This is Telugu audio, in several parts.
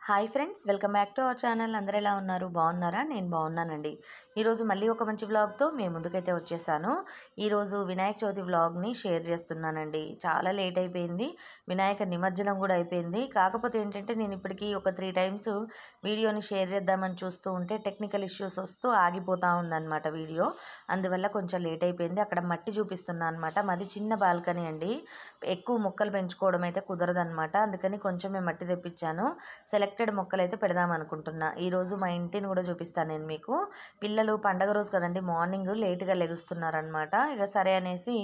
Hi friends, welcome back to our channel. అందరూ ఎలా ఉన్నారు? బాగున్నారా? నేను బాగున్నానండి. ఈరోజు మళ్ళీ ఒక మంచి వ్లాగ్తో మేము ముందుకైతే వచ్చేసాను. ఈరోజు వినాయక చవితి వ్లాగ్ని షేర్ చేస్తున్నానండి. చాలా లేట్ అయిపోయింది, వినాయక నిమజ్జనం కూడా అయిపోయింది. కాకపోతే ఏంటంటే నేను ఇప్పటికీ ఒక 3 టైమ్స్ వీడియోని షేర్ చేద్దామని చూస్తూ ఉంటే టెక్నికల్ ఇష్యూస్ వస్తూ ఆగిపోతూ ఉందన్నమాట వీడియో. అందువల్ల కొంచెం లేట్ అయిపోయింది. అక్కడ మట్టి చూపిస్తున్నా అనమాట. మాది చిన్న బాల్కనీ అండి, ఎక్కువ మొక్కలు పెంచుకోవడం అయితే కుదరదనమాట. అందుకని కొంచెమే మట్టి తెప్పించాను. సెలెక్టెడ్ మొక్కలు అయితే పెడదాం అనుకుంటున్నా. ఈరోజు మా ఇంటిని కూడా చూపిస్తాను నేను మీకు. పిల్లలు పండగ రోజు కదండి, మార్నింగ్ లేట్గా లెగుస్తున్నారనమాట. ఇక సరే అనేసి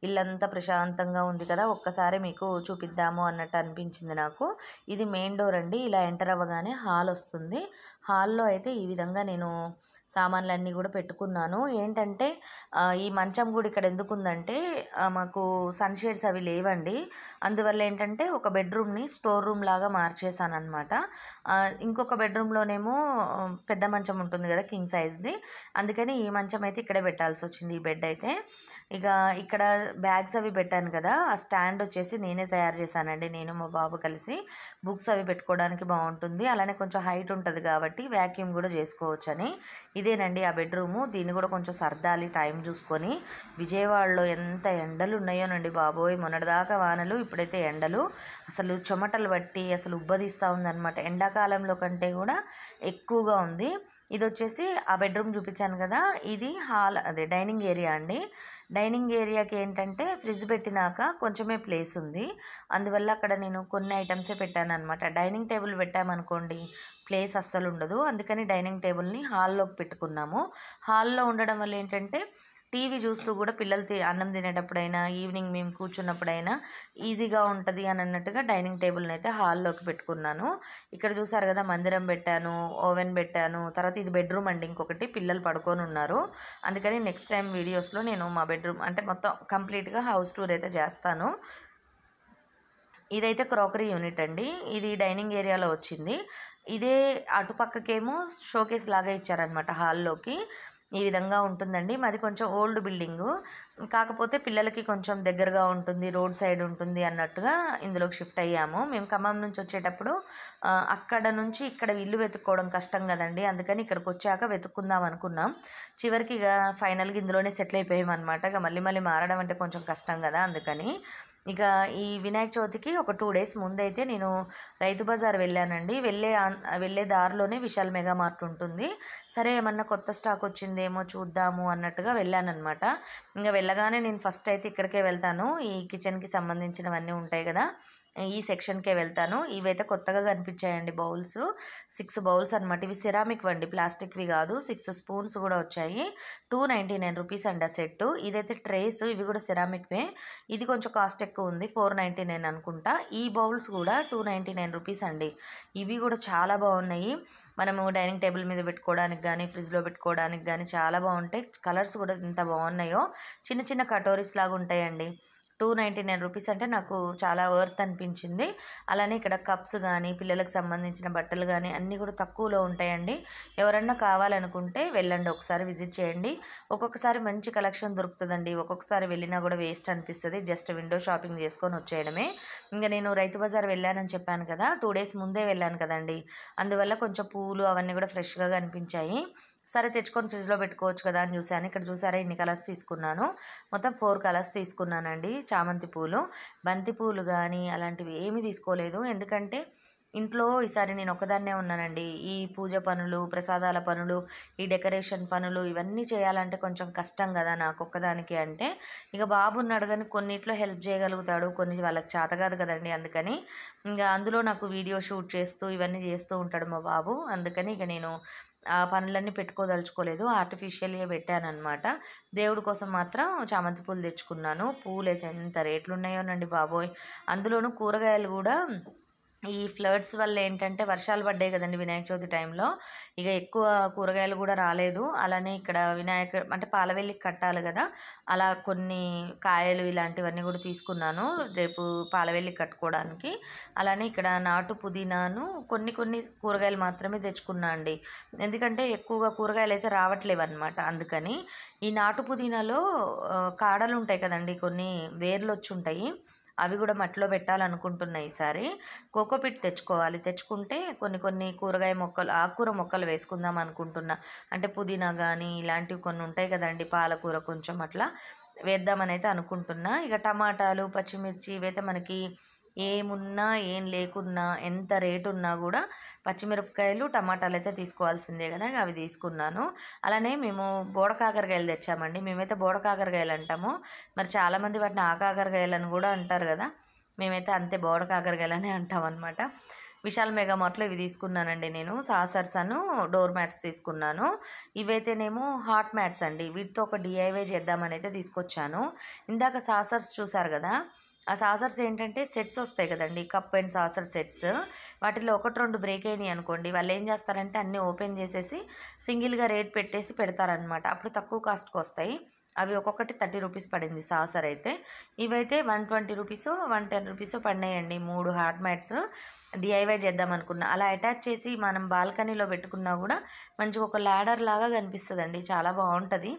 ఇల్లంతా ప్రశాంతంగా ఉంది కదా, ఒక్కసారి మీకు చూపిద్దాము అన్నట్టు అనిపించింది నాకు. ఇది మెయిన్ డోర్ అండి. ఇలా ఎంటర్ అవ్వగానే హాల్ వస్తుంది. హాల్లో అయితే ఈ విధంగా నేను సామాన్లన్నీ కూడా పెట్టుకున్నాను. ఏంటంటే ఈ మంచం కూడా ఇక్కడ ఎందుకుందంటే మాకు సన్ షేడ్స్ అవి లేవండి. అందువల్ల ఏంటంటే ఒక బెడ్రూమ్ని స్టోర్ రూమ్ లాగా మార్చేసాను అనమాట. ఇంకొక బెడ్రూమ్లోనేమో పెద్ద మంచం ఉంటుంది కదా, కింగ్ సైజ్ది. అందుకని ఈ మంచం అయితే ఇక్కడే పెట్టాల్సి వచ్చింది, ఈ బెడ్ అయితే. ఇక ఇక్కడ బ్యాగ్స్ అవి పెట్టాను కదా, ఆ స్టాండ్ వచ్చేసి నేనే తయారు చేశానండి, నేను మా బాబు కలిసి. బుక్స్ అవి పెట్టుకోవడానికి బాగుంటుంది, అలానే కొంచెం హైట్ ఉంటుంది కాబట్టి వ్యాక్యూమ్ కూడా చేసుకోవచ్చని. ఇదేనండి ఆ బెడ్రూము. దీన్ని కూడా కొంచెం సర్దాలి టైం చూసుకొని. విజయవాడలో ఎంత ఎండలు ఉన్నాయోనండి బాబోయ్. మొన్నటిదాకా వానలు, ఇప్పుడైతే ఎండలు. అసలు చెమటలు బట్టి అసలు ఉబ్బదీస్తూ ఉందన్నమాట. ఎండాకాలంలో కంటే కూడా ఎక్కువగా ఉంది. ఇది వచ్చేసి ఆ బెడ్రూమ్ చూపించాను కదా, ఇది హాల్, అదే డైనింగ్ ఏరియా అండి. డైనింగ్ ఏరియాకి ఏంటంటే ఫ్రిడ్జ్ పెట్టినాక కొంచెమే ప్లేస్ ఉంది. అందువల్ల అక్కడ నేను కొన్ని ఐటమ్సే పెట్టాను అనమాట. డైనింగ్ టేబుల్ పెట్టామనుకోండి ప్లేస్ అస్సలు ఉండదు. అందుకని డైనింగ్ టేబుల్ని హాల్లోకి పెట్టుకున్నాము. హాల్లో ఉండడం వల్ల ఏంటంటే టీవీ చూస్తూ కూడా పిల్లలు అన్నం తినేటప్పుడైనా, ఈవినింగ్ మేము కూర్చున్నప్పుడైనా ఈజీగా ఉంటుంది అని అన్నట్టుగా డైనింగ్ టేబుల్ని అయితే హాల్లోకి పెట్టుకున్నాను. ఇక్కడ చూసారు కదా, మందిరం పెట్టాను, ఓవెన్ పెట్టాను. తర్వాత ఇది బెడ్రూమ్ అండి, ఇంకొకటి. పిల్లలు పడుకొని ఉన్నారు. అందుకని నెక్స్ట్ టైం వీడియోస్లో నేను మా బెడ్రూమ్ అంటే మొత్తం కంప్లీట్గా హౌస్ టూర్ అయితే చేస్తాను. ఇదైతే క్రాకరీ యూనిట్ అండి, ఇది డైనింగ్ ఏరియాలో వచ్చింది. ఇదే అటుపక్కకేమో షోకేస్ లాగా ఇచ్చారనమాట హాల్లోకి. ఈ విధంగా ఉంటుందండి. మాది కొంచెం ఓల్డ్ బిల్డింగు, కాకపోతే పిల్లలకి కొంచెం దగ్గరగా ఉంటుంది, రోడ్ సైడ్ ఉంటుంది అన్నట్టుగా ఇందులోకి షిఫ్ట్ అయ్యాము. మేము ఖమ్మం నుంచి వచ్చేటప్పుడు అక్కడ నుంచి ఇక్కడ ఇల్లు వెతుక్కోవడం కష్టం కదండి, అందుకని ఇక్కడికి వచ్చాక వెతుక్కుందాం అనుకున్నాం. చివరికి ఇక ఫైనల్గా ఇందులోనే సెటిల్ అయిపోయామన్నమాట. ఇక మళ్ళీ మళ్ళీ మారడం అంటే కొంచెం కష్టం కదా, అందుకని. ఇక ఈ వినాయక చవితికి ఒక 2 డేస్ ముందైతే నేను రైతు బజార్ వెళ్ళానండి. వెళ్ళే దారిలోనే విశాల్ మెగా మార్ట్ ఉంటుంది. సరే ఏమన్నా కొత్త స్టాక్ వచ్చిందేమో చూద్దాము అన్నట్టుగా వెళ్ళానమాట. ఇంకా వెళ్ళగానే నేను ఫస్ట్ అయితే ఇక్కడికే వెళ్తాను, ఈ కిచెన్కి సంబంధించినవన్నీ ఉంటాయి కదా, ఈ సెక్షన్కే వెళ్తాను. ఇవైతే కొత్తగా కనిపించాయండి బౌల్స్. 6 బౌల్స్ అనమాట. ఇవి సిరామిక్ వండి, ప్లాస్టిక్వి కాదు. 6 స్పూన్స్ కూడా వచ్చాయి. 299 రూపీస్ అండి ఆ సెట్. ఇదైతే ట్రేస్, ఇవి కూడా సిరామిక్వే. ఇది కొంచెం కాస్ట్ ఎక్కువ ఉంది, 499 అనుకుంటా. ఈ బౌల్స్ కూడా 299 రూపీస్ అండి. ఇవి కూడా చాలా బాగున్నాయి. మనము డైనింగ్ టేబుల్ మీద పెట్టుకోవడానికి కానీ, ఫ్రిడ్జ్లో పెట్టుకోవడానికి కానీ చాలా బాగుంటాయి. కలర్స్ కూడా ఎంత బాగున్నాయో. చిన్న చిన్న కటోరీస్ లాగా ఉంటాయండి. 299 రూపీస్ అంటే నాకు చాలా వర్త్ అనిపించింది. అలానే ఇక్కడ కప్స్ కానీ, పిల్లలకు సంబంధించిన బట్టలు కానీ అన్నీ కూడా తక్కువలో ఉంటాయండి. ఎవరన్నా కావాలనుకుంటే వెళ్ళండి, ఒకసారి విజిట్ చేయండి. ఒక్కొక్కసారి మంచి కలెక్షన్ దొరుకుతుందండి, ఒక్కొక్కసారి వెళ్ళినా కూడా వేస్ట్ అనిపిస్తుంది. జస్ట్ విండో షాపింగ్ చేసుకొని వచ్చేయడమే. ఇంకా నేను రైతు బజార్ వెళ్ళానని చెప్పాను కదా, 2 డేస్ ముందే వెళ్ళాను కదండి, అందువల్ల కొంచెం పూలు అవన్నీ కూడా ఫ్రెష్గా కనిపించాయి. సరే తెచ్చుకొని ఫ్రిడ్జ్లో పెట్టుకోవచ్చు కదా అని చూశాను. ఇక్కడ చూసారా, ఇన్ని కలర్స్ తీసుకున్నాను. మొత్తం 4 కలర్స్ తీసుకున్నానండి. చామంతి పూలు, బంతి పూలు కానీ అలాంటివి ఏమీ తీసుకోలేదు. ఎందుకంటే ఇంట్లో ఈసారి నేను ఒకదాన్నే ఉన్నానండి. ఈ పూజ పనులు, ప్రసాదాల పనులు, ఈ డెకరేషన్ పనులు ఇవన్నీ చేయాలంటే కొంచెం కష్టం కదా నాకు ఒక్కదానికి. అంటే ఇక బాబు ఉన్నాడు కానీ కొన్నిట్లో హెల్ప్ చేయగలుగుతాడు, కొన్ని వాళ్ళకి చేత కాదు కదండి. అందుకని ఇంకా అందులో నాకు వీడియో షూట్ చేస్తూ ఇవన్నీ చేస్తూ ఉంటాడు మా బాబు. అందుకని ఇక నేను ఆ పనులన్నీ పెట్టుకోదలుచుకోలేదు, ఆర్టిఫిషియల్గా పెట్టానమాట. దేవుడి కోసం మాత్రం చామంతి పూలు తెచ్చుకున్నాను. పూలు అయితే ఎంత రేట్లు ఉన్నాయోనండి బాబోయ్. అందులోనూ కూరగాయలు కూడా ఈ ఫ్లడ్స్ వల్ల ఏంటంటే వర్షాలు పడ్డాయి కదండి వినాయక చవితి టైంలో, ఇక ఎక్కువ కూరగాయలు కూడా రాలేదు. అలానే ఇక్కడ అంటే పాలవెల్లికి కట్టాలి కదా, అలా కొన్ని కాయలు ఇలాంటివన్నీ కూడా తీసుకున్నాను రేపు పాలవెల్లికి కట్టుకోవడానికి. అలానే ఇక్కడ నాటు పుదీనాను కొన్ని కొన్ని కూరగాయలు మాత్రమే తెచ్చుకున్నా అండి, ఎందుకంటే ఎక్కువగా కూరగాయలు అయితే రావట్లేవు అనమాట. అందుకని ఈ నాటు పుదీనాలో కాడలు ఉంటాయి కదండి, కొన్ని వేర్లు వచ్చి ఉంటాయి. అవి కూడా మట్టిలో పెట్టాలనుకుంటున్నా ఈసారి. కోకోపిట్ తెచ్చుకోవాలి. తెచ్చుకుంటే కొన్ని కూరగాయ మొక్కలు, ఆకుకూర మొక్కలు వేసుకుందాం అనుకుంటున్నా. అంటే పుదీనా కానీ ఇలాంటివి కొన్ని ఉంటాయి కదండి, పాలకూర కొంచెం అట్లా వేద్దామనైతే అనుకుంటున్నా. ఇక టమాటాలు, పచ్చిమిర్చి ఇవైతే మనకి ఏమున్నా ఏం లేకున్నా ఎంత రేటు ఉన్నా కూడా పచ్చిమిరపకాయలు, టమాటాలు అయితే తీసుకోవాల్సిందే కదా, అవి తీసుకున్నాను. అలానే మేము బోడకాకరకాయలు తెచ్చామండి. మేమైతే బోడకాకరకాయలు అంటాము, మరి చాలామంది వాటిని ఆకాకరకాయలు అని కూడా అంటారు కదా. మేమైతే అంతే బోడకాకరకాయలని అంటాం అనమాట. విశాల్ మెగా మార్ట్లో ఇవి తీసుకున్నానండి నేను. సాసర్స్ అను డోర్ మ్యాట్స్ తీసుకున్నాను. ఇవైతేనేమో హాట్ మ్యాట్స్ అండి. వీటితో ఒక డిఐవై చేద్దామని అయితే తీసుకొచ్చాను. ఇందాక సాసర్స్ చూసారు కదా, ఆ సాసర్స్ ఏంటంటే సెట్స్ వస్తాయి కదండి, కప్ అండ్ సాసర్ సెట్స్. వాటిలో 1-2 బ్రేక్ అయినాయి అనుకోండి, వాళ్ళు ఏం చేస్తారంటే అన్నీ ఓపెన్ చేసేసి సింగిల్గా రేట్ పెట్టేసి పెడతారనమాట. అప్పుడు తక్కువ కాస్ట్కి వస్తాయి. అవి ఒక్కొక్కటి 30 రూపీస్ పడింది సాసర్ అయితే. ఇవైతే 120 రూపీస్, 110 రూపీస్ పడినాయండి 3 హాట్ మ్యాట్స్. డిఐవై చేద్దాం అనుకున్నా. అలా అటాచ్ చేసి మనం బాల్కనీలో పెట్టుకున్నా కూడా మంచిగా ఒక ల్యాడర్ లాగా కనిపిస్తుందండి, చాలా బాగుంటుంది.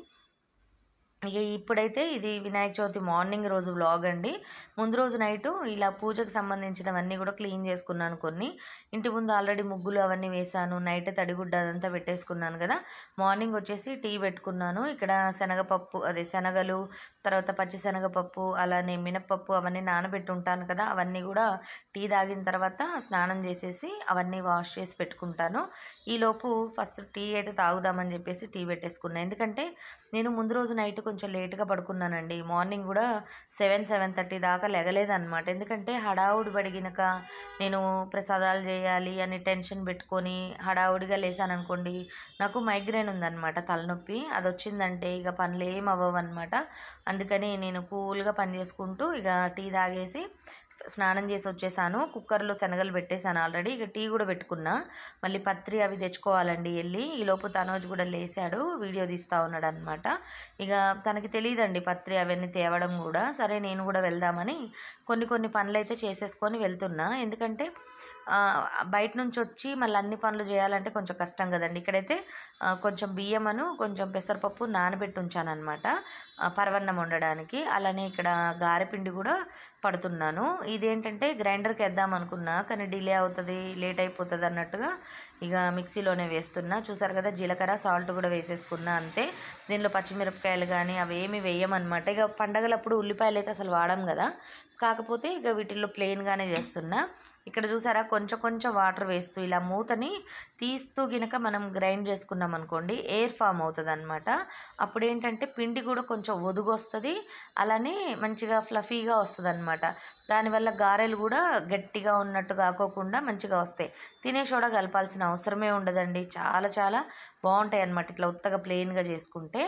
ఇక ఇప్పుడైతే ఇది వినాయక చవితి మార్నింగ్ రోజు వ్లాగ్ అండి. ముందు రోజు నైటు ఇలా పూజకు సంబంధించినవన్నీ కూడా క్లీన్ చేసుకున్నాను. కొన్ని ఇంటి ముందు ఆల్రెడీ ముగ్గులు అవన్నీ వేసాను. నైట్ తడిగుడ్డ అదంతా పెట్టేసుకున్నాను కదా. మార్నింగ్ వచ్చేసి టీ పెట్టుకున్నాను. ఇక్కడ శనగపప్పు, అదే శనగలు, తర్వాత పచ్చిశనగపప్పు, అలానే మినప్పప్పు అవన్నీ నానబెట్టి ఉంటాను కదా, అవన్నీ కూడా టీ తాగిన తర్వాత స్నానం చేసేసి అవన్నీ వాష్ చేసి పెట్టుకుంటాను. ఈలోపు ఫస్ట్ టీ అయితే తాగుదామని చెప్పేసి టీ పెట్టేసుకున్నాను. ఎందుకంటే నేను ముందు రోజు నైట్ కొంచెం లేట్గా పడుకున్నానండి. మార్నింగ్ కూడా 7-7:30 దాకా లెగలేదన్నమాట. ఎందుకంటే హడావుడి పడిగినక నేను ప్రసాదాలు చేయాలి అని టెన్షన్ పెట్టుకొని హడావుడిగా లేసాను అనుకోండి, నాకు మైగ్రేన్ ఉందన్నమాట, తలనొప్పి. అది వచ్చిందంటే ఇక పనులు ఏం అవ్వవు అనమాట. అందుకని నేను కూల్గా పని చేసుకుంటూ ఇక టీ తాగేసి స్నానం చేసి వచ్చేసాను. కుక్కర్లో శనగలు పెట్టేశాను ఆల్రెడీ. ఇక టీ కూడా పెట్టుకున్నా. మళ్ళీ పత్రి అవి తెచ్చుకోవాలండి వెళ్ళి. ఈలోపు తనోజ్ కూడా లేచాడు, వీడియో తీస్తూ ఉన్నాడు అనమాట. ఇక తనకి తెలియదండి పత్రి అవన్నీ తేవడం కూడా. సరే నేను కూడా వెళ్దామని కొన్ని పనులు అయితే చేసేసుకొని వెళ్తున్నా. ఎందుకంటే బయట నుంచి వచ్చి మళ్ళీ అన్ని పనులు చేయాలంటే కొంచెం కష్టం కదండి. ఇక్కడైతే కొంచెం బియ్యమను కొంచెం పెసరపప్పు నానబెట్టి ఉంచాను అనమాట పరవన్నం వండడానికి. అలానే ఇక్కడ గారెపిండి కూడా పడుతున్నాను. ఇదేంటంటే గ్రైండర్కి వేద్దాం అనుకున్నా, కానీ డిలే అవుతుంది, లేట్ అయిపోతుంది అన్నట్టుగా ఇక మిక్సీలోనే వేస్తున్నా. చూసారు కదా, జీలకర్ర, సాల్ట్ కూడా వేసేసుకున్నా అంతే. దీనిలో పచ్చిమిరపకాయలు కానీ అవి ఏమి వేయమన్నమాట. ఇక పండగలప్పుడు ఉల్లిపాయలు అయితే అసలు వాడం కదా, కాకపోతే ఇక వీటిల్లో ప్లెయిన్గానే చేస్తున్నా. ఇక్కడ చూసారా, కొంచెం వాటర్ వేస్తూ ఇలా మూతని తీస్తూ గినక మనం గ్రైండ్ చేసుకున్నాం అనుకోండి, ఎయిర్ ఫామ్ అవుతుంది అనమాట. అప్పుడు ఏంటంటే పిండి కూడా కొంచెం ఒదుగొస్తుంది, అలానే మంచిగా ఫ్లఫీగా వస్తుంది అనమాట. దానివల్ల గారెలు కూడా గట్టిగా ఉన్నట్టు కాకోకుండా మంచిగా వస్తాయి. తినే సోడా కలపాల్సిన అవసరమే ఉండదండి. చాలా బాగుంటాయి అన్నమాట ఇట్లా ఉత్తగా ప్లెయిన్గా చేసుకుంటే.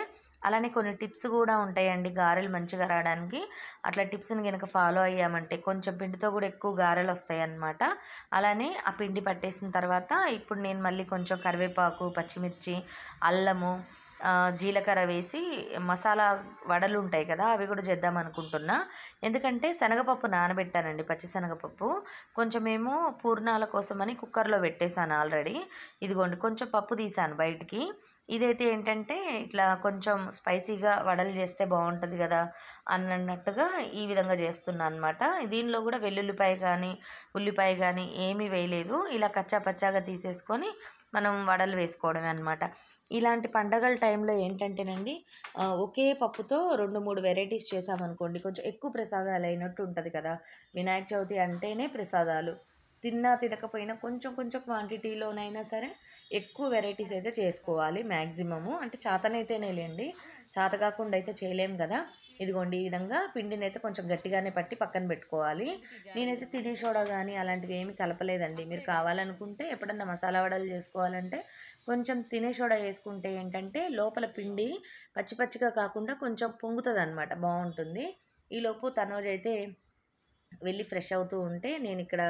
అలానే కొన్ని టిప్స్ కూడా ఉంటాయండి గారెలు మంచిగా రావడానికి. అట్లా టిప్స్ని కనుక ఫాలో అయ్యామంటే కొంచెం పిండితో కూడా ఎక్కువ గారెలు వస్తాయి అన్నమాట. అలానే ఆ పిండి పట్టేసిన తర్వాత ఇప్పుడు నేను మళ్ళీ కొంచెం కరివేపాకు, పచ్చిమిర్చి, అల్లము, జీలకర్ర వేసి మసాలా వడలు ఉంటాయి కదా, అవి కూడా చేద్దాం అనుకుంటున్నా. ఎందుకంటే శనగపప్పు నానబెట్టానండి, పచ్చిశనగపప్పు. కొంచెమేమో పూర్ణాల కోసమని కుక్కర్లో పెట్టేశాను ఆల్రెడీ. ఇదిగోండి కొంచెం పప్పు తీసాను బయటికి. ఇదైతే ఏంటంటే ఇట్లా కొంచెం స్పైసీగా వడలు చేస్తే బాగుంటుంది కదా అన్నట్టుగా ఈ విధంగా చేస్తున్నాను అనమాట. దీనిలో కూడా వెల్లుల్లిపాయ కానీ ఉల్లిపాయ కానీ ఏమీ వేయలేదు. ఇలా కచ్చా పచ్చాగా తీసేసుకొని మనం వడలు వేసుకోవడమే అనమాట. ఇలాంటి పండగల టైంలో ఏంటంటేనండి ఒకే పప్పుతో 2-3 వెరైటీస్ చేసామనుకోండి కొంచెం ఎక్కువ ప్రసాదాలు అయినట్టు ఉంటుంది కదా. వినాయక చవితి అంటేనే ప్రసాదాలు. తిన్నా తినకపోయినా కొంచెం క్వాంటిటీలోనైనా సరే ఎక్కువ వెరైటీస్ అయితే చేసుకోవాలి మ్యాక్సిమము. అంటే చేతనైతేనే లేండి, చేత కాకుండా అయితే చేయలేం కదా. ఇదిగోండి ఈ విధంగా పిండిని అయితే కొంచెం గట్టిగానే పట్టి పక్కన పెట్టుకోవాలి. నేనైతే తినే సోడా కానీ అలాంటివి ఏమీ కలపలేదండి. మీరు కావాలనుకుంటే ఎప్పుడన్నా మసాలా వడలు చేసుకోవాలంటే కొంచెం తినే సోడా వేసుకుంటే ఏంటంటే లోపల పిండి పచ్చిగా కాకుండా కొంచెం పొంగుతుంది అనమాట, బాగుంటుంది. ఈలోపు తనోజ్ అయితే వెళ్ళి ఫ్రెష్ అవుతూ ఉంటే నేను ఇక్కడ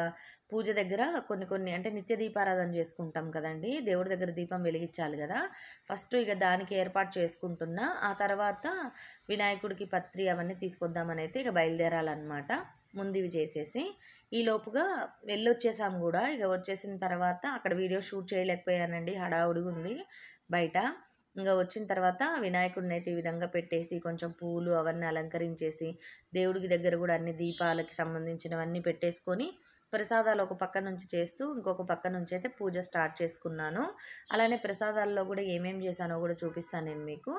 పూజ దగ్గర కొన్ని అంటే నిత్య దీపారాధన చేసుకుంటాం కదండి, దేవుడి దగ్గర దీపం వెలిగించాలి కదా. ఫస్ట్ ఇక దానికి ఏర్పాటు చేసుకుంటున్నా. ఆ తర్వాత వినాయకుడికి పత్రి అవన్నీ తీసుకొద్దామని అయితే ఇక బయలుదేరాలన్నమాట. ముందు ఇవి చేసేసి ఈ లోపుగా వెళ్ళొచ్చేసాం కూడా. ఇక వచ్చేసిన తర్వాత అక్కడ వీడియో షూట్ చేయలేకపోయానండి, హడావుడి ఉంది బయట. ఇంకా వచ్చిన తర్వాత వినాయకుడిని అయితే ఈ విధంగా పెట్టేసి కొంచెం పూలు అవన్నీ అలంకరించేసి దేవుడికి దగ్గర కూడా అన్ని దీపాలకి సంబంధించినవన్నీ పెట్టేసుకొని ప్రసాదాలు ఒక పక్క నుంచి చేస్తూ ఇంకొక పక్క నుంచి అయితే పూజ స్టార్ట్ చేసుకున్నాను. అలానే ప్రసాదాల్లో కూడా ఏమేమి చేశానో కూడా చూపిస్తాను నేను మీకు.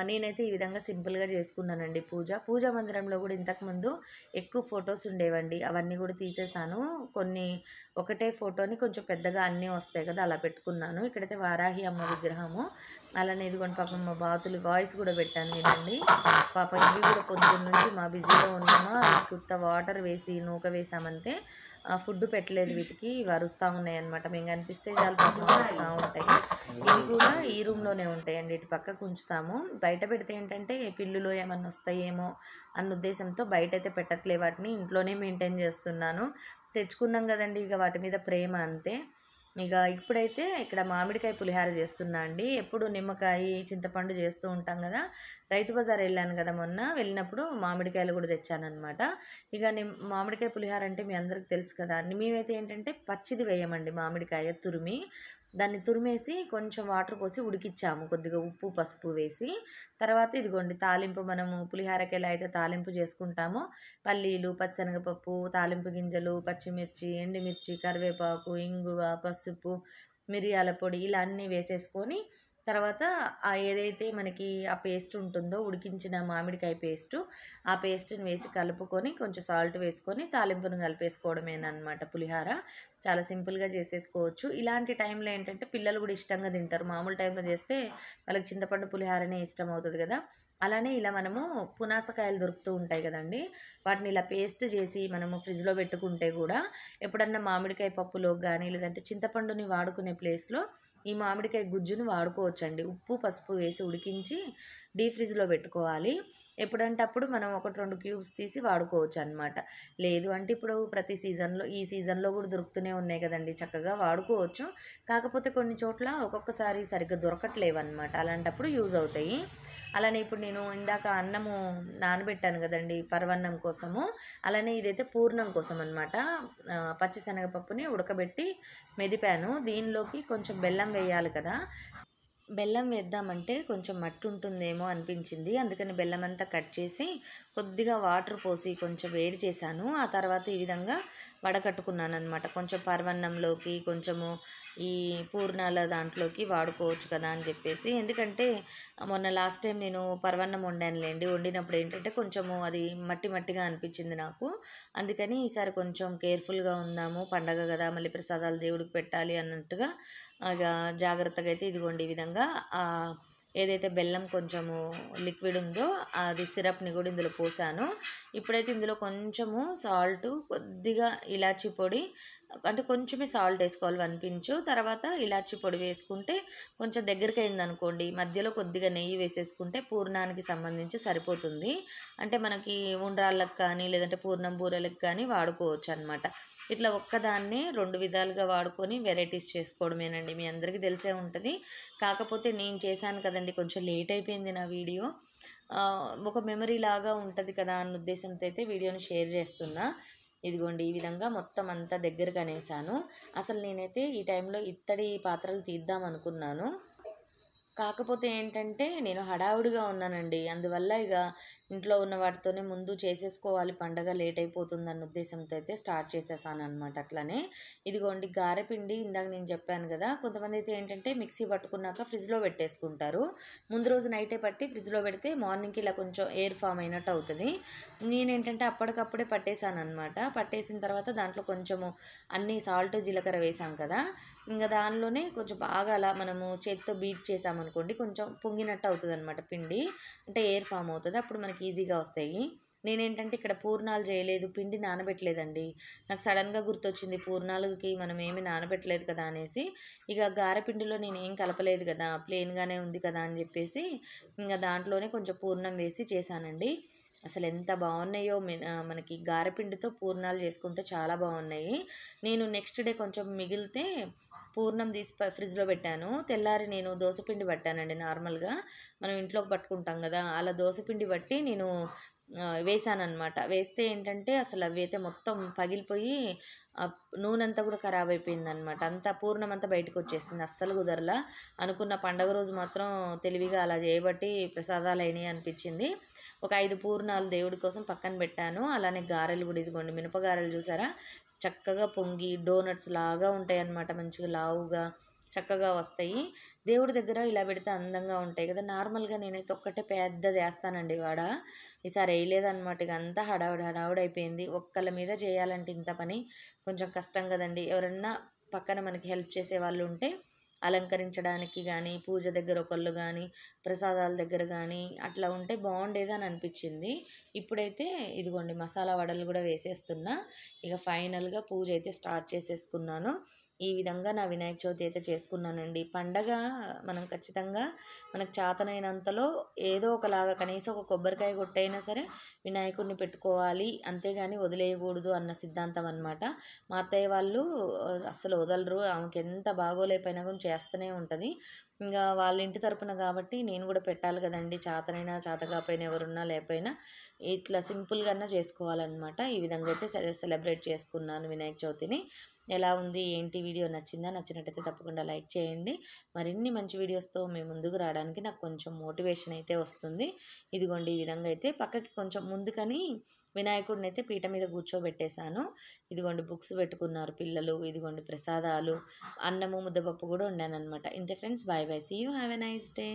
నేనైతే ఈ విధంగా సింపుల్గా చేసుకున్నానండి పూజా మందిరంలో కూడా ఇంతకుముందు ఎక్కువ ఫొటోస్ ఉండేవండి, అవన్నీ కూడా తీసేసాను. కొన్ని ఒకటే ఫోటోని కొంచెం పెద్దగా అన్నీ వస్తాయి కదా, అలా పెట్టుకున్నాను. ఇక్కడైతే వారాహి అమ్మ విగ్రహము, అలానే ఇదిగోండి పాపం మా బాతులు వాయిస్ కూడా పెట్టాను వినండి. పాపం ఇవి కూడా పొద్దున్న నుంచి మా బిజీలో ఉన్నామా, కొత్త వాటర్ వేసి నూక వేసామంతే, ఫుడ్ పెట్టలేదు వీటికి, ఇవి అరుస్తూ ఉన్నాయి అనమాట. మేము కనిపిస్తే చాలు పాపం అరుస్తూ ఉంటాయి. ఇవి కూడా ఈ రూమ్లోనే ఉంటాయండి, ఇటు పక్కకు ఉంచుతాము. బయట పెడితే ఏంటంటే పిల్లులు ఏమన్నా వస్తాయేమో అన్న ఉద్దేశంతో బయట అయితే పెట్టట్లే, వాటిని ఇంట్లోనే మెయింటైన్ చేస్తున్నాను. తెచ్చుకున్నాం కదండి, ఇక వాటి మీద ప్రేమ అంతే. ఇక ఇప్పుడైతే ఇక్కడ మామిడికాయ పులిహార చేస్తున్నా అండి. ఎప్పుడు నిమ్మకాయ చింతపండు చేస్తూ ఉంటాం కదా, రైతు బజార్ వెళ్ళాను కదా మొన్న, వెళ్ళినప్పుడు మామిడికాయలు కూడా తెచ్చానమాట. ఇక మామిడికాయ పులిహార అంటే మీ అందరికి తెలుసు కదా, మేమైతే ఏంటంటే పచ్చిది వేయమండి, మామిడికాయ దాన్ని తురిమేసి కొంచెం వాటర్ పోసి ఉడికిచ్చాము, కొద్దిగా ఉప్పు పసుపు వేసి. తర్వాత ఇదిగోండి తాలింపు, మనము పులిహారకి ఎలా అయితే తాలింపు చేసుకుంటామో పల్లీలు, పచ్చిశనగపప్పు, తాలింపు గింజలు, పచ్చిమిర్చి, ఎండుమిర్చి, కరివేపాకు, ఇంగువ, పసుపు, మిరియాల పొడి ఇలా అన్నీ వేసేసుకొని తర్వాత ఏదైతే మనకి ఆ పేస్ట్ ఉంటుందో ఉడికించిన మామిడికాయ పేస్టు, ఆ పేస్ట్ని వేసి కలుపుకొని కొంచెం సాల్ట్ వేసుకొని తాలింపును కలిపేసుకోవడమేనమాట పులిహార. చాలా సింపుల్గా చేసేసుకోవచ్చు. ఇలాంటి టైంలో ఏంటంటే పిల్లలు కూడా ఇష్టంగా తింటారు. మామూలు టైంలో చేస్తే వాళ్ళకి చింతపండు పులిహారనే ఇష్టం అవుతుంది కదా. అలానే ఇలా మనము పునాసకాయలు దొరుకుతూ ఉంటాయి కదండి, వాటిని ఇలా పేస్ట్ చేసి మనము ఫ్రిడ్జ్లో పెట్టుకుంటే కూడా ఎప్పుడన్నా మామిడికాయ పప్పులో కానీ లేదంటే చింతపండుని వాడుకునే ప్లేస్లో ఈ మామిడికాయ గుజ్జును వాడుకోవచ్చండి. ఉప్పు పసుపు వేసి ఉడికించి డీప్ ఫ్రిడ్జ్లో పెట్టుకోవాలి. ఎప్పుడంటే అప్పుడు మనం 1-2 క్యూబ్స్ తీసి వాడుకోవచ్చు అనమాట. లేదు అంటే ఇప్పుడు ప్రతి సీజన్లో, ఈ సీజన్లో కూడా దొరుకుతూనే ఉన్నాయి కదండి, చక్కగా వాడుకోవచ్చు. కాకపోతే కొన్ని చోట్ల ఒక్కొక్కసారి సరిగ్గా దొరకట్లేవు అనమాట, అలాంటప్పుడు యూజ్ అవుతాయి. అలానే ఇప్పుడు నేను ఇందాక అన్నము నానబెట్టాను కదండి పరవన్నం కోసము, అలానే ఇదైతే పూర్ణం కోసం అనమాట. పచ్చిశనగపప్పుని ఉడకబెట్టి మెదిపాను, దీనిలోకి కొంచెం బెల్లం వేయాలి కదా. బెల్లం వేద్దామంటే కొంచెం మట్టి ఉంటుందేమో అనిపించింది, అందుకని బెల్లం అంతా కట్ చేసి కొద్దిగా వాటర్ పోసి కొంచెం వేడి చేశాను. ఆ తర్వాత ఈ విధంగా వడకట్టుకున్నాను అనమాట. కొంచెం పరవన్నంలోకి, కొంచెము ఈ పూర్ణాల దాంట్లోకి వాడుకోవచ్చు కదా అని చెప్పేసి. ఎందుకంటే మొన్న లాస్ట్ టైం నేను పరవన్నం వండానులేండి, వండినప్పుడు ఏంటంటే కొంచెము అది మట్టి మట్టిగా అనిపించింది నాకు. అందుకని ఈసారి కొంచెం కేర్ఫుల్గా ఉందాము, పండగ కదా, మళ్ళీ ప్రసాదాలు దేవుడికి పెట్టాలి అన్నట్టుగా ఇక జాగ్రత్తగా అయితే ఇదిగోండి ఈ విధంగా ఏదైతే బెల్లం కొంచెము లిక్విడ్ ఉందో అది సిరప్ని కూడా ఇందులో పోసాను. ఇప్పుడైతే ఇందులో కొంచెము సాల్ట్, కొద్దిగా ఇలాచీ పొడి, అంటే కొంచెమే సాల్ట్ వేసుకోవాలి 1 పించు. తర్వాత ఇలాచీ పొడి వేసుకుంటే కొంచెం దగ్గరికి అయింది అనుకోండి, మధ్యలో కొద్దిగా నెయ్యి వేసేసుకుంటే పూర్ణానికి సంబంధించి సరిపోతుంది. అంటే మనకి ఉండ్రాళ్ళకి కానీ లేదంటే పూర్ణం బూరెలకు కానీ వాడుకోవచ్చు అనమాట. ఇట్లా ఒక్కదాన్నే 2 విధాలుగా వాడుకొని వెరైటీస్ చేసుకోవడమేనండి, మీ అందరికీ తెలిసే ఉంటుంది. కాకపోతే నేను చేశాను కదండి, కొంచెం లేట్ అయిపోయింది నా వీడియో. ఒక మెమరీ లాగా ఉంటుంది కదా అన్న ఉద్దేశంతో అయితే వీడియోని షేర్ చేస్తున్నా. ఇదిగోండి ఈ విధంగా మొత్తం అంతా దగ్గరగా అనేసాను. అసలు నేనైతే ఈ టైంలో ఇత్తడి పాత్రలు తీద్దాం అనుకున్నాను, కాకపోతే ఏంటంటే నేను హడావుడిగా ఉన్నానండి. అందువల్ల ఇక ఇంట్లో ఉన్న వాటితోనే ముందు చేసేసుకోవాలి, పండగ లేట్ అయిపోతుంది అన్న ఉద్దేశంతో అయితే స్టార్ట్ చేసేసాను అనమాట. అట్లనే ఇదిగోండి గారెపిండి ఇందాక నేను చెప్పాను కదా, కొంతమంది అయితే ఏంటంటే మిక్సీ పట్టుకున్నాక ఫ్రిడ్జ్లో పెట్టేసుకుంటారు. ముందు రోజు నైటే పట్టి ఫ్రిడ్జ్లో పెడితే మార్నింగ్కి ఇలా కొంచెం ఎయిర్ ఫామ్ అయినట్టు అవుతుంది. నేనేంటంటే అప్పటికప్పుడే పట్టేశాను అనమాట. పట్టేసిన తర్వాత దాంట్లో కొంచెము అన్నీ సాల్ట్ జీలకర్ర వేసాం కదా, ఇంకా దానిలోనే కొంచెం బాగా అలా మనము చేతితో బీట్ చేసామనుకోండి కొంచెం పొంగినట్టు అవుతుంది అనమాట పిండి, అంటే ఎయిర్ ఫామ్ అవుతుంది, అప్పుడు మనకి ఈజీగా వస్తాయి. నేనేంటంటే ఇక్కడ పూర్ణాలు చేయలేదు, పిండి నానబెట్టలేదండి. నాకు సడన్గా గుర్తొచ్చింది పూర్ణాలకి మనం ఏమి నానబెట్టలేదు కదా అనేసి, ఇక గారెపిండిలో నేను ఏం కలపలేదు కదా, ప్లెయిన్గానే ఉంది కదా అని చెప్పేసి ఇంకా దాంట్లోనే కొంచెం పూర్ణం వేసి చేశానండి. అసలు ఎంత బాగున్నాయో, మనకి గారెపిండితో పూర్ణాలు చేసుకుంటే చాలా బాగున్నాయి. నేను నెక్స్ట్ డే కొంచెం మిగిలితే పూర్ణం తీసి ఫ్రిడ్జ్లో పెట్టాను. తెల్లారి నేను దోసపిండి పట్టానండి, నార్మల్గా మనం ఇంట్లోకి పట్టుకుంటాం కదా, అలా దోసపిండి బట్టి నేను వేసాననమాట. వేస్తే ఏంటంటే అసలు అవి అయితే మొత్తం పగిలిపోయి నూనె అంతా కూడా ఖరాబ్ అయిపోయిందనమాట. అంతా పూర్ణం అంతా బయటకు వచ్చేసింది. అస్సలు కుదరలా. అనుకున్న పండగ రోజు మాత్రం తెలివిగా అలా చేయబట్టి ప్రసాదాలు అయినాయి అనిపించింది. ఒక 5 పూర్ణాలు దేవుడి కోసం పక్కన పెట్టాను. అలానే గారెలు కూడా ఇదిగోండి, మినపగారెలు చూసారా చక్కగా పొంగి డోనట్స్ లాగా ఉంటాయి అన్నమాట. మంచిగా లావుగా చక్కగా వస్తాయి. దేవుడి దగ్గర ఇలా పెడితే అందంగా ఉంటాయి కదా. నార్మల్గా నేనైతే ఒక్కటే పెద్దది వేస్తానండి వాడ. ఈసారి వేయలేదన్నమాట. ఇక అంతా హడావుడి హడావుడి అయిపోయింది. ఒక్కళ్ళ మీద చేయాలంటే ఇంత పని కొంచెం కష్టం కదండి. ఎవరన్నా పక్కన మనకి హెల్ప్ చేసే వాళ్ళు ఉంటే అలంకరించడానికి కానీ, పూజ దగ్గర ఒకళ్ళు కానీ, ప్రసాదాల దగ్గర కానీ అట్లా ఉంటే బాగుండేదని అనిపించింది. ఇప్పుడైతే ఇదిగోండి మసాలా వడలు కూడా వేసేస్తున్నా. ఇక ఫైనల్గా పూజ అయితే స్టార్ట్ చేసేసుకున్నాను. ఈ విధంగా నా వినాయక చవితి అయితే చేసుకున్నానండి. పండగ మనం ఖచ్చితంగా మనకు చేతనైనంతలో ఏదో ఒకలాగా కనీసం ఒక కొబ్బరికాయ కొట్టైనా సరే వినాయకుడిని పెట్టుకోవాలి, అంతేగాని వదిలేయకూడదు అన్న సిద్ధాంతం అనమాట. మా అత్తయ్య వాళ్ళు అస్సలు వదలరు. ఆమెకి ఎంత బాగోలేకపోయినా కూడా చేస్తూనే ఉంటుంది. ఇంకా వాళ్ళ ఇంటి తరపున కాబట్టి నేను కూడా పెట్టాలి కదండి. చేతనైనా చేతకాపోయినా ఎవరున్నా లేకపోయినా ఇట్లా సింపుల్గానే చేసుకోవాలన్నమాట. ఈ విధంగా అయితే సెలబ్రేట్ చేసుకున్నాను వినాయక చవితిని. ఎలా ఉంది ఏంటి, వీడియో నచ్చిందా? నచ్చినట్టయితే తప్పకుండా లైక్ చేయండి. మరిన్ని మంచి వీడియోస్తో మేము ముందుకు రావడానికి నాకు కొంచెం మోటివేషన్ అయితే వస్తుంది. ఇదిగోండి ఈ విధంగా అయితే పక్కకి కొంచెం ముందుకని వినాయకుడిని అయితే పీట మీద కూర్చోబెట్టేశాను. ఇదిగోండి బుక్స్ పెట్టుకున్నారు పిల్లలు. ఇదిగోండి ప్రసాదాలు, అన్నము ముద్దపప్పు కూడా వండానమాట. ఇంతే friends, bye bye, see you, have a nice day.